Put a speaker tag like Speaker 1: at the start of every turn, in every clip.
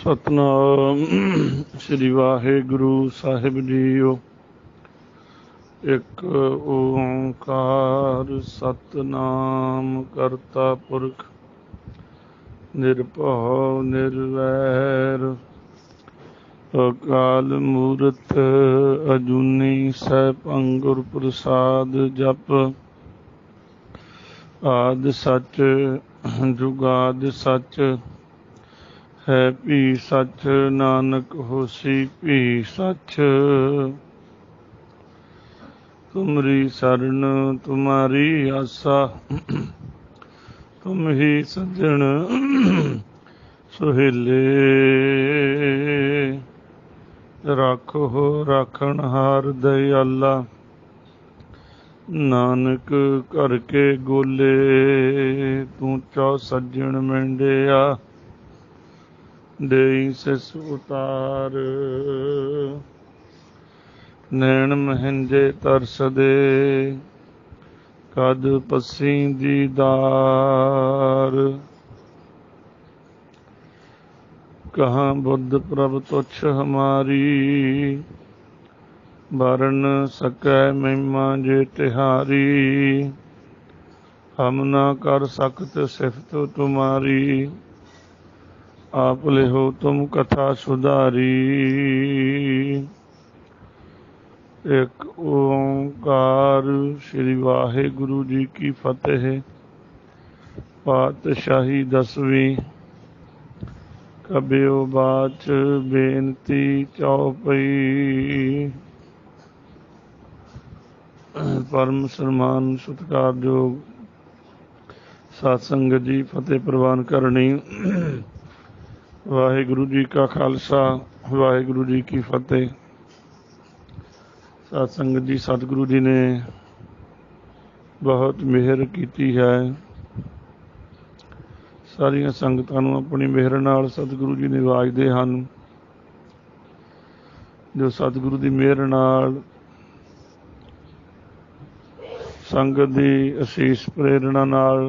Speaker 1: सतनाम श्री वाहिगुरु साहिब जीओ। एक ओंकार सतनाम करता पुरख निरभउ निर्वैर अकाल मूरत अजूनी सैभं गुर प्रसाद जप आद सच जुगाद सच है भी सच नानक होसी भी सच। तुमरी शरण तुम्हारी आसा तुम ही सज्जन सुहेले। राखो राखण हार दयाला नानक करके गोले। तू चौ सज्जन मेंडिया देई सिस उतार। नैन महंजे तरस दे कद पसी दीदार। कहाँ बुद्ध प्रभ तुच्छ हमारी बरन सकै महिमा जे तिहारी। हम ना कर सकत सिफत तुम्हारी आप लिहो तुम कथा सुधारी। एक ओंकार श्री वाहिगुरु जी की फतेह। पातशाही दसवीं कबियो बाच बेनती चौपई। परम सन्मान सत्कारयोग सत्संग जी फतेह प्रवान करनी। वाहिगुरु जी का खालसा वाहिगुरु जी की फतेह। सत्संग जी सतगुरु जी ने बहुत मेहर की है। सारिया संगतां नूं अपनी मेहर नाल सतगुरु जी निवाजदे हन। जो सतगुरु की मेहर नाल संगत की असीस प्रेरणा नाल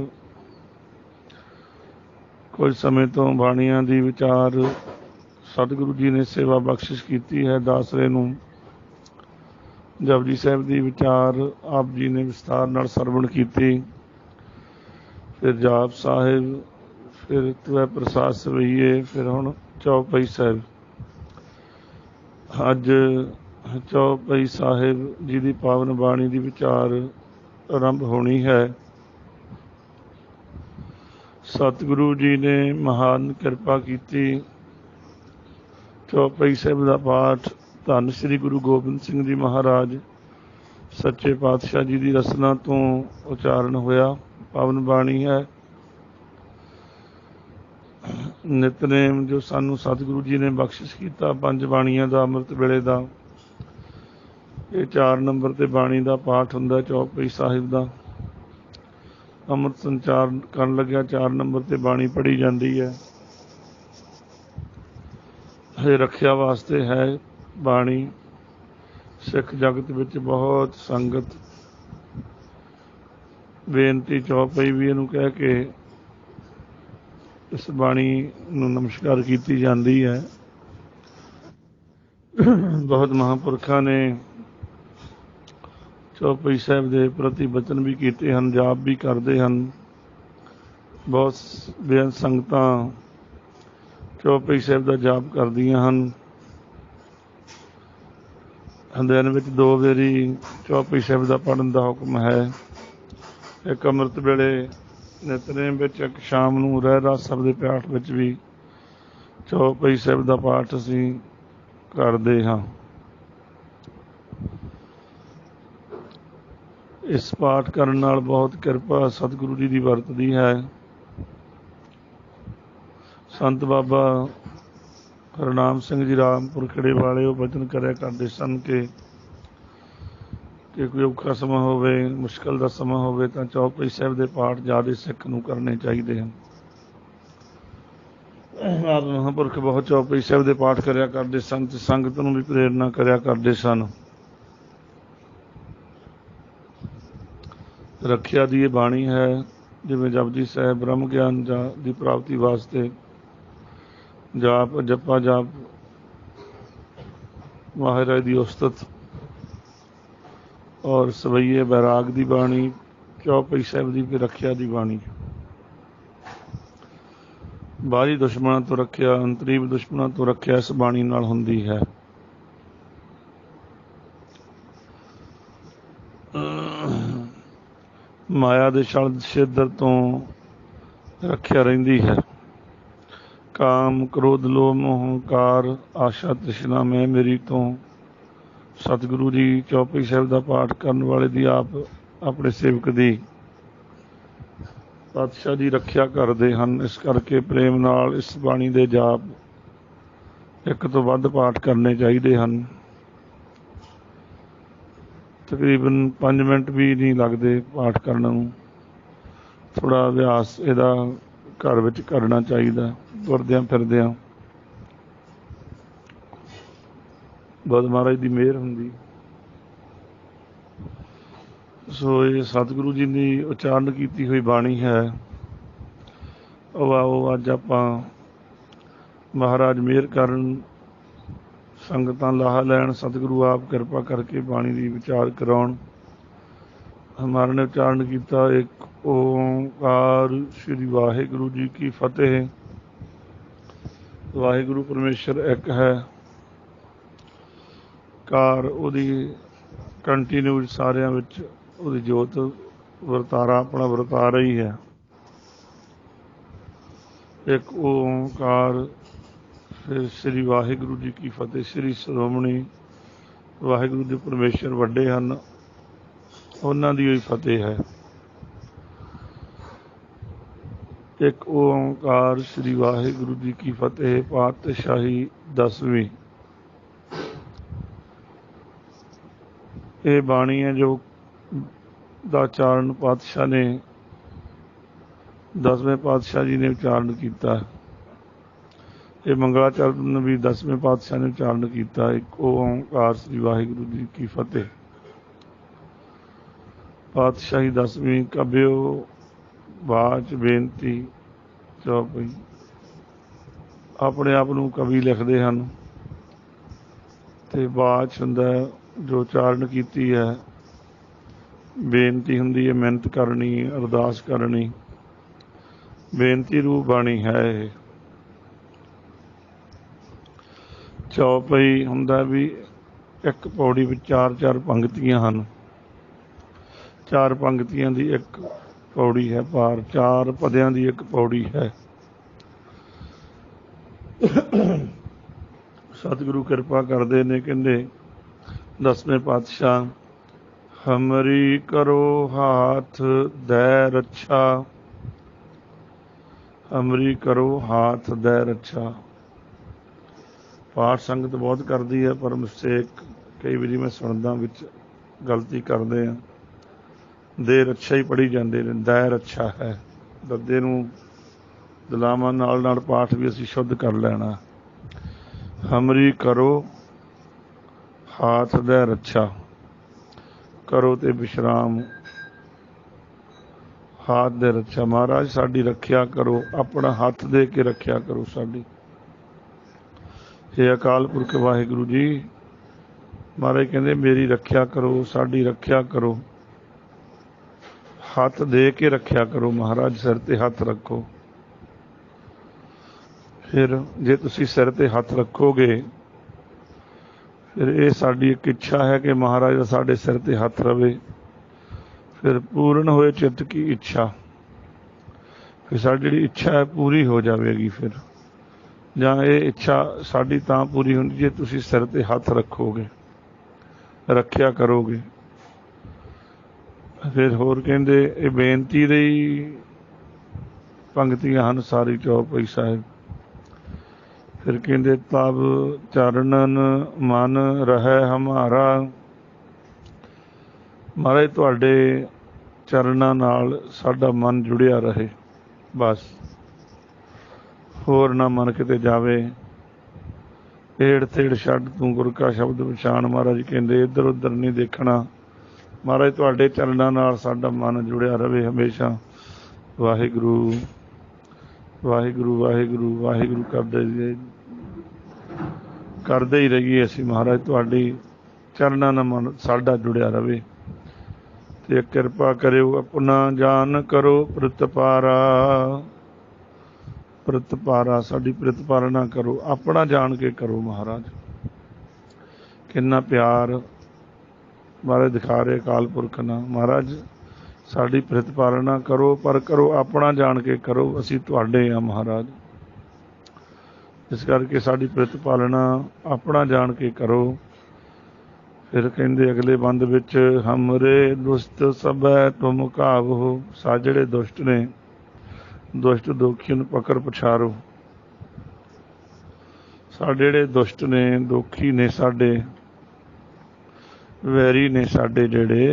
Speaker 1: कुछ समय तो बाणियां दी विचार सतगुरु जी ने सेवा बख्शिश की है। दासरे नूं जपजी साहिब की विचार आप जी ने विस्तार नाल सरवण की। फिर जाप साहिब, फिर त्वै प्रसाद सवैये, फिर हुण चौपाई साहिब। अज चौपाई साहिब जी की पावन बाणी की विचार आरंभ होनी है। सतगुरु जी ने महान कृपा की। चौपाई साहिब का पाठ धन श्री गुरु गोबिंद सिंह जी महाराज सच्चे पातशाह जी की रसना तो उचारण होया पावन बाणी है। नितनेम जो सानू सतगुरु जी ने बख्शिश किया पंज बाणियां का अमृत वेले का, ये 4 नंबर ते बाणी का पाठ हुंदा चौपाई साहिब का। अमृत संचार करन लग्या 4 नंबर ते बाणी पढ़ी जाती है। ये रखिया वास्ते है बाणी। सिख जगत विच बहुत संगत बेनती चौपाई भी इनू कह के इस बाणी नू नमस्कार की जाती है। बहुत महापुरखा ने चौपाई साहिब के प्रति वचन भी किए हैं, जाप भी करते हैं। बहुत बेअंत संगतां चौपाई साहिब का जाप करदियां हन। दिन में 2 वारी चौपाई साहिब का पढ़न का हुक्म है। एक अमृत वेले नितनेम विच, एक शाम नूं रहरास साहिब के पाठ विच भी चौपाई साहिब का पाठ असीं करते हाँ। इस पाठ करन नाल बहुत कृपा सतगुरु जी की वरतदी है। संत बाबा हरनाम सिंह जी रामपुर खड़े वाले वो वचन करया करते सन कि कोई औखा समा होवे, मुश्किल का समा होवे तां चौपाई साहिब के पाठ ज़्यादा सिख नूं करने चाहिए हैं। आप महापुरख बहुत चौपाई साहिब के पाठ करया करते सन ते संगत नूं भी प्रेरणा करया करते सन। रखिया दी बाणी है जिवें जपजी साहिब ब्रह्म ज्ञान की प्राप्ति वास्ते जाप जपा जाप महाराज की उस्तत और सवैये बैराग की बाणी चौपाई साहिब की रखिया की बाणी बाहरी दुश्मनों तो रखिया अंतरीव दुश्मनों तो रखिया इस बाणी नाल हुंदी है। माया दे छल छेदर तो रखिया रहिंदी है। काम क्रोध लोभ मोह हंकार आशा तृष्णा मैं मेरी तो सतगुरु जी चौपाई साहिब का पाठ करने वाले दी आप अपने सेवक दी पातशाह जी रखिया करते हैं। इस करके प्रेम नाल इस बाणी दे जाप एक तो वध पाठ करने चाहिए हैं। तकरीबन 5 मिनट भी नहीं लगते पाठ करने नूं। थोड़ा अभ्यास इहदा घर विच करना चाहिए तुरद्यां फिरद्यां। बहुत महाराज की मेहर हुंदी। सो ये सतगुरु जी ने उच्चारण की हुई बाणी है। आओ अज आपां महाराज मेहर करन संगतां लाहा लैन सतगुरु आप कृपा करके बाणी की विचार कराउण। हमारे ने उच्चारण किया एक ओंकार श्री वाहिगुरु जी की फतेह। वाहिगुरु परमेश्वर एक है। कार उहदी कंटीन्यू सारियां विच उहदी जोत वरतारा अपना वरता रही है। एक ओंकार फिर श्री वाहिगुरु जी की फतेह। श्री श्रोमणी वाहिगुरु जी परमेश्वर वड्डे हैं उन्हां दी ही फतेह है। एक ओंकार श्री वाहिगुरु जी की फतेह पातशाही 10वीं। ये बाणी है जो दा उच्चारण पातशाह ने 10वें पातशाह जी ने उच्चारण किया। ये मंगलाचरण भी 10वें पातशाह ने उच्चारण किया। एक ओंकार श्री वाहिगुरु जी की फतेह पातशाही 10वीं। कबियो बाच बेनती चौपाई। अपने आप नूं कवि लिखते हैं ते बाच हुंदा जो उच्चारण की है। बेनती हुंदी है मिहनत करनी अरदास करनी। बेनती रूप बाणी है। चौपाई हुंदा भी एक पौड़ी में 4-4 पंक्तियां हैं। 4 पंक्तियां दी एक पौड़ी है पार 4 पदियां दी एक पौड़ी है। सतगुरु कृपा करते ने कहंदे 10वें पातशाह हमरी करो हाथ दै रक्षा। हमरी करो हाथ दै रक्षा। पाठ संगत बहुत करती है पर मिस्टेक कई बार मैं सुनदा विच गलती करते हैं। दे रक्षा ही पढ़ी जाते हैं। दै रक्षा है दद्दे नूं दलावां नाल पाठ भी असीं शुद्ध कर लेना। हमरी करो हाथ दै रक्षा। करो ते विश्राम हाथ दे रक्षा। महाराज साडी रखिया करो अपना हाथ दे के रखिया करो साडी। हे अकाल पुरख वाहिगुरु जी महाराज कहंदे मेरी रखिया करो साडी रखिया करो। हाथ दे के रखिया करो महाराज सिर ते हाथ रखो। फिर जे तुसी सिर ते हाथ रखोगे फिर ये साडी एक इच्छा है कि महाराज दा साडे सिर ते हाथ रवे। फिर पूर्ण होए चित्त की इच्छा। फिर साडी जिहड़ी इच्छा है पूरी हो जाएगी। फिर जां ये इच्छा साडी तां पूरी होंदी जे तुसी सिर ते हाथ रखोगे रखिया करोगे। फिर होर कहंदे ये बेनती दी पंक्तियां हैं सारी चौपाई साहिब। फिर कहंदे तब चरणन मन रहे हमारा। महाराज तुहाडे चरणां नाल साडा मन जुड़िया रहे बस होर ना मन किते जावे। ਏੜ थेड़ छड्ड तू गुर का शब्द पछाण। महाराज कहंदे इधर उधर नहीं देखना। महाराज तुहाडे चरणां नाल साडा मन जुड़िया रहे हमेशा। वाहिगुरू वाहिगुरु वाहिगुरु वाहिगुरु करते ही रहिए। असीं महाराज तुहाडी चरणां नाल मन साडा जुड़िया रहे ते किरपा करियो अपना जान करो प्रतपारा। प्रतपारा साडी प्रतपालना करो, अपना जान के करो महाराज। किन्ना प्यार महाराज दिखा रहे अकाल पुरख नाल। महाराज साडी प्रतपालना करो, पर करो अपना जान के करो, असीं तुहाडे आ महाराज। इस करके साडी प्रतपालना अपना जान के करो। फिर कहते अगले बंद विच हमरे दुष्ट सबै तुम कावो। सा जिहड़े दुष्ट ने, दुष्ट दोखी नूं पकड़ पछारो। साडे जिहड़े दुष्ट ने, दोखी ने, साडे वैरी ने, साडे जिहड़े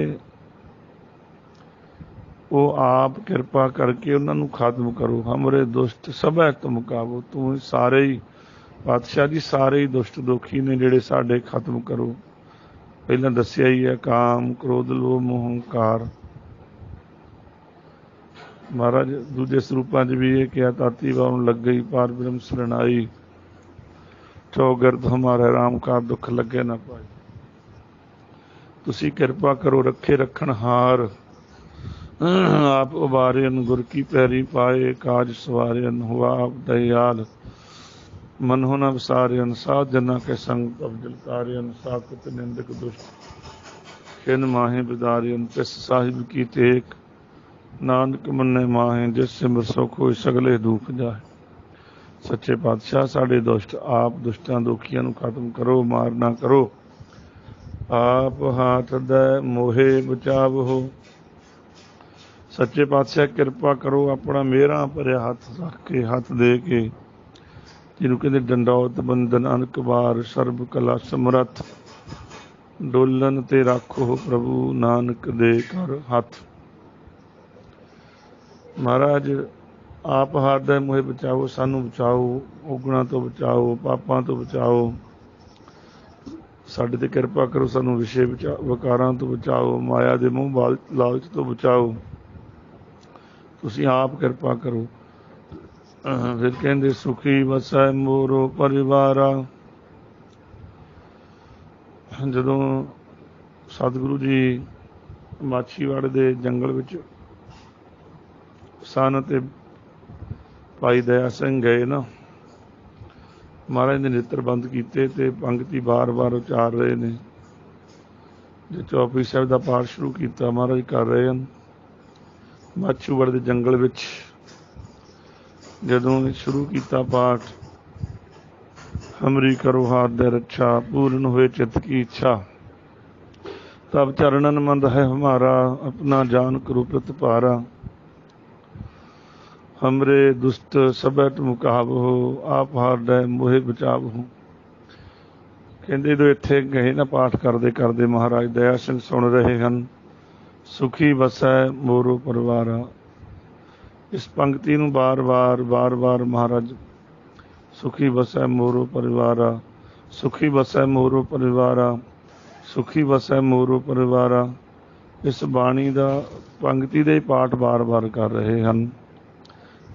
Speaker 1: वो आप किरपा करके उन्होंने खत्म करो। हमरे दुष्ट सबै तुम काबू। तू सारे ही पातशाह जी, सारे ही दुष्ट दोखी ने जिहड़े साडे खत्म करो। पहला दसिया ही है काम क्रोध लोभ मोह हंकार। महाराज दूजे सरूपां च भी ये किया ताती वाउन लग गई पार ब्रह्म शरणाई। चौगिरद हमारे राम का दुख लगे ना पाए। तुसी किरपा करो रखे रखन हार। आप उबारियन गुर की पैरी पाए। काज सवारियन हुआ आप दयाल। मन हो न विसारियन साध जना के संग तब जलकारियन। साकुत निंदक दुष्ट खिन माहे बिदारियन। तिस साहिब की टेक नानक मन्ने माहे। जिस सिमर सुख होए सगले दुख जाए। सच्चे पातशाह साडे दुष्ट आप दुष्टां दोखियां नूं खत्म करो, मार ना करो। आप हाथ दे मोहे बचावो। सच्चे पातशाह किरपा करो अपना मेहरां भरिया हथ रख के, हथ दे के, जिन्हों कहते डंडौत बंदन अनक बार सर्ब कला समरथ। डोलन ते राखो प्रभु नानक दे कर हथ। महाराज आप हाथ दे मोहे बचाओ, सानू बचाओ, औगुणां तो बचाओ, पापां तो बचाओ। साडे ते किरपा करो, सानू विषय विकारां तो बचाओ, माया दे मोह लालच तो बचाओ। तुसीं आप किरपा करो। फिर कहते सुखी वसै मोरो परिवारा। जदों सतगुरु जी माछीवाड़ दे जंगल विच सन ते भाई दया सिंह गए ना, महाराज ने नेत्र बंद किए ते पंक्ति बार बार उचार रहे ने। जो चौपई साहिब का पाठ शुरू किया महाराज कर रहे हैं। माछीवाड़ दे जंगल विच जदों शुरू किया पाठ, हमरी करो हाथ दे रक्षा, पूर्ण हुए चित्त की इच्छा, तब चरणन मंद है हमारा, अपना जान करो प्रतपारा। हमरे दुष्ट सबै तुम काबू, आप हार दे मोहे बचावो। कहते जो इत्थे गए ना पाठ करते करते महाराज दया सिंह सुन रहे हैं। सुखी वसै मोरो परिवारा। इस पंक्ति नूं बार बार महाराज सुखी वसै मोरो परिवारा, सुखी वसै मोरो परिवारा, सुखी वसै मोरो परिवारा। इस बाणी का पंक्ति दे पाठ बार बार कर रहे हैं।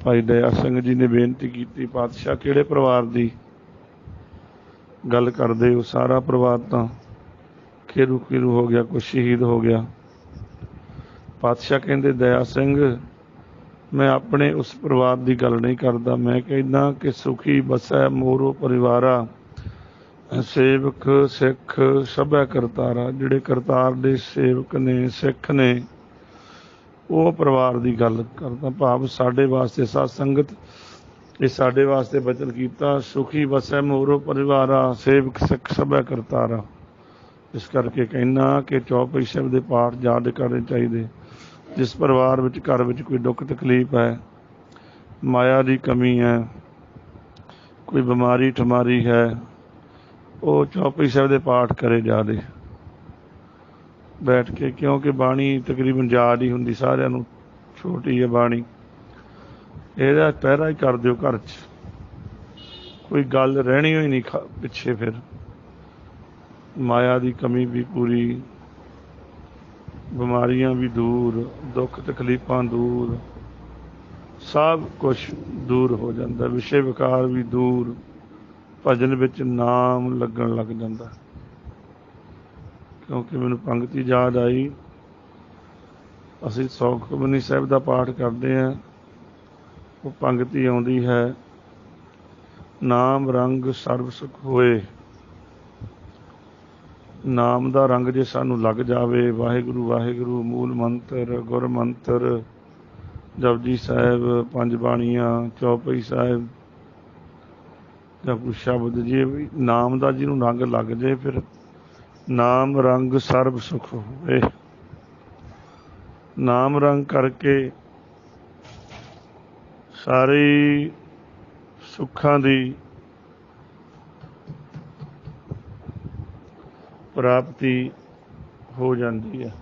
Speaker 1: भाई दया सिंह जी ने बेनती की, पातशाह किहड़े परिवार की गल करदे हो? सारा परिवार तो खिरू खिरू हो गया, कुछ शहीद हो गया। पातशाह कहते दया सिंह मैं अपने उस परिवार की गल नहीं करता, मैं कहना कि सुखी बसै मोरो परिवारा। सेवक सिख सबै करतारा। जिहड़े करतार दे सेवक ने, सिख ने, वो परिवार की गल करता। भाव साडे वास्ते साध संगत ये साडे वास्ते बचन किया, सुखी बसै मोरो परिवारा, सेवक सिख सबै करतारा। इस करके कहना कि चौपई साहिब दे पाठ याद करने चाहिए। जिस परिवार विच घर विच कोई दुख तकलीफ है, माया की कमी है, कोई बीमारी ठमारी है, वो चौपई साहिब दे पाठ करे जादे बैठ के, क्योंकि बाणी तकरीबन याद ही हुंदी सारिआं नूं, छोटी है बाणी। इहदा पहरा ही कर दिओ घर च, कोई गल रहनी ही नहीं पिछे। फिर माया की कमी भी पूरी, बीमारियां भी दूर, दुख तकलीफां दूर, सब कुछ दूर हो जाता, विषय विकार भी दूर, भजन विच नाम लगन लग जाता। क्योंकि मैनूं पंक्ति याद आई, असीं सुखमनी साहिब का पाठ करते हैं, वो पंक्ति आउंदी है, नाम रंग सर्व सुख होए। नाम का रंग जे सानू लग जाए, वाहिगुरू वाहिगुरू मूल मंत्र, गुर मंत्र, जपजी साहिब, पंज बाणियां, चौपाई साहिब या कोई शब्द, जे नाम का जिन्हों रंग लग जाए, फिर नाम रंग सर्व सुख होए। नाम रंग करके सारे सुखां दी प्राप्ति हो जाती है।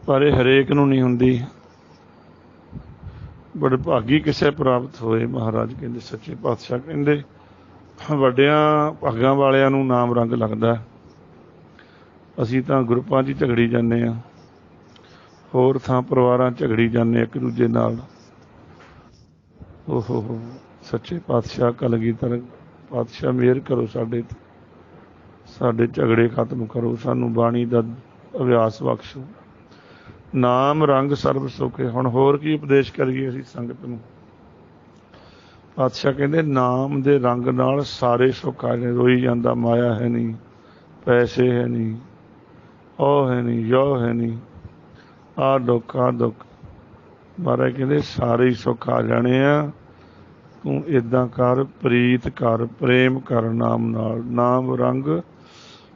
Speaker 1: पर यह हरेक नूं नहीं हुंदी, बड़े भागी किसे प्राप्त होए। महाराज कहते, सच्चे पातशाह कहते, वड्डियां भागां वालियां नूं नाम रंग लगदा। असीं तां ग्रुपां 'च झगड़ी जाने आ, होर थां परिवारां झगड़ी जाने एक दूजे नाल। ओहो सच्चे पातशाह कलगीधर पातशाह मेहर करो, साडे झगड़े खत्म करो, सानू बाणी दा अभ्यास बख्शो। नाम रंग सर्व सुख है। हुण होर की उपदेश करिए असीं संगत नूं। पातशाह कहंदे, नाम दे रंग नाल सारे सुख आ जाए। रोई जांदा, माया है नहीं, पैसे है नहीं, ओ है नहीं, यो है नहीं, आ दुख महाराज कहंदे सारे ही सुख आ जाने आ। तू इदां कर, प्रीत कर, प्रेम कर नाम नाल, नाम रंग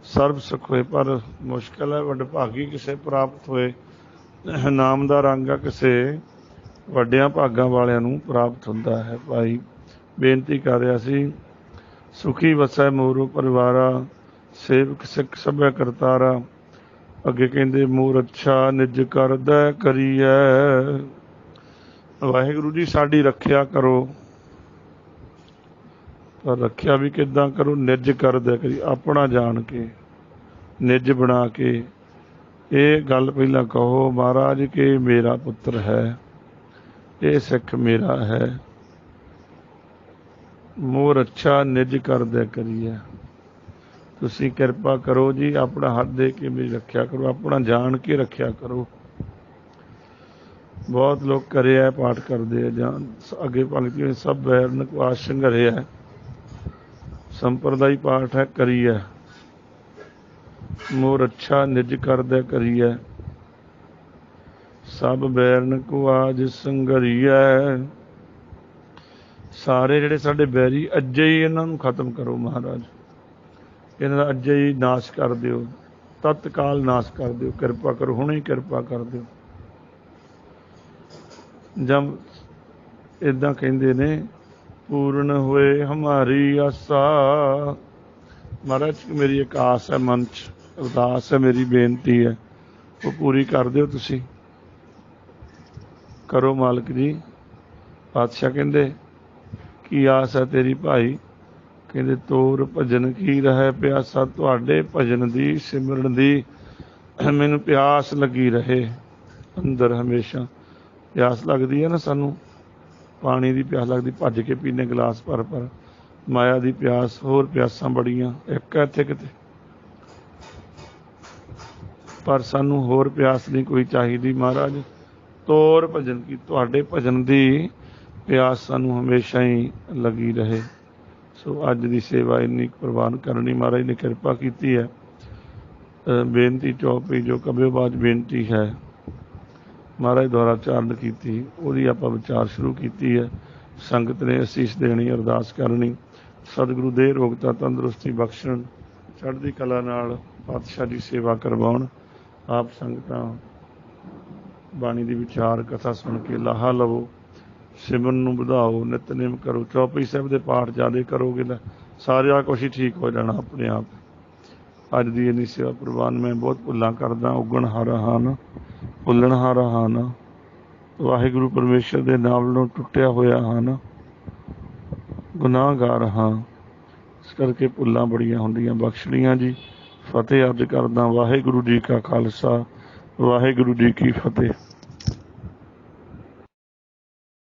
Speaker 1: सर्व सुख होए। पर मुश्किल है, वडभागी किसे प्राप्त होए। नाम दा रंग आ किसे वड्डियां भागां वालियां नूं प्राप्त हुंदा है। भाई बेनती कर रहा सी, सुखी वसै मोरो परिवारा, सेवक सिख सभै करतारा। अगे कहंदे, मोर अच्छा निज करदै करीऐ। वाहिगुरू जी साडी रखिया करो, पर रखिया भी किदां करो, निज करदै करी, अपना जान के, निज बना के। ये गल पहला कहो महाराज के मेरा पुत्र है, ये सिख मेरा है। मोर अच्छा निज करदै करीऐ। तुसीं किरपा करो जी, अपना हाथ दे के मेरी रखिया करो, अपना जान के रखिया करो। बहुत लोग करे है, पाठ करते हैं, जान अगे पंक्ति सब बैरन को आशंघरे है। संप्रदाय पाठ है, करीऐ। मोर अच्छा निज करदै करीऐ, सब बैरन को आज संघरीऐ। सारे जिहड़े साडे बैरी, अज्जे ही इन्हां नूं खत्म करो महाराज, इन्हां दा अज्जे ही नाश कर दिओ, तत्काल नाश कर दिओ, किरपा करो, हुणे ही किरपा कर दिओ। जब इदां कहंदे ने, पूर्ण होए हमारी आसा। महाराज मेरी एक आस है, मन च अरदास है, मेरी बेनती है, वो पूरी कर दिओ तुसीं, करो मालिक जी। पातशाह कहंदे, की आस है तेरी भाई? कहंदे, तोर भजन की रहे प्यासा, तुहाडे भजन दी सिमरन दी मैनूं प्यास लगी रहे अंदर हमेशा। प्यास लगदी है ना सानू, पानी की प्यास लगती, भज के पीने गिलास भर भर। माया की प्यास, होर प्यासां बड़ियां, एक है इत्थे किते, पर सानू होर प्यास नहीं कोई चाहिदी। महाराज तोर भजन की, तुहाडे भजन की प्यास सानू हमेशा ही लगी रहे। सो अज की सेवा इन्नी प्रवान करनी महाराज ने किरपा की है। बेनती चौपई जो कबियोबाज बेनती है, महाराज द्वारा चारण की, वो आप विचार शुरू की है। संगत ने असीस देनी, अरदास करनी, सतगुरु दे रोगता तंदुरुस्ती बख्शण, चढ़दी कला नाल पातशाह की सेवा करवाउण। आप संगतां बाणी की विचार कथा सुन के लाहा लवो, सिमरन नूं वधाओ, नितनेम करो, चौपाई साहिब के पाठ ज़्यादा करोगे तो सारा कुछ ही ठीक हो जाना अपने आप। अज की इन्नी सेवा प्रवान, मैं बहुत भुल्लां करदा, उगण हारा हाँ ना, भुल्लण हारा हाँ ना, वाहिगुरू परमेश्वर के नाम टुटिया होया हाँ ना, गुनाहगार हाँ, इस करके भुल्लां बड़ियां हुंदियां। बख्शणियां जी। फतेह अर्ज करदा, वाहिगुरू जी का खालसा, ਵਾਹਿਗੁਰੂ ਜੀ ਕੀ ਫਤਿਹ।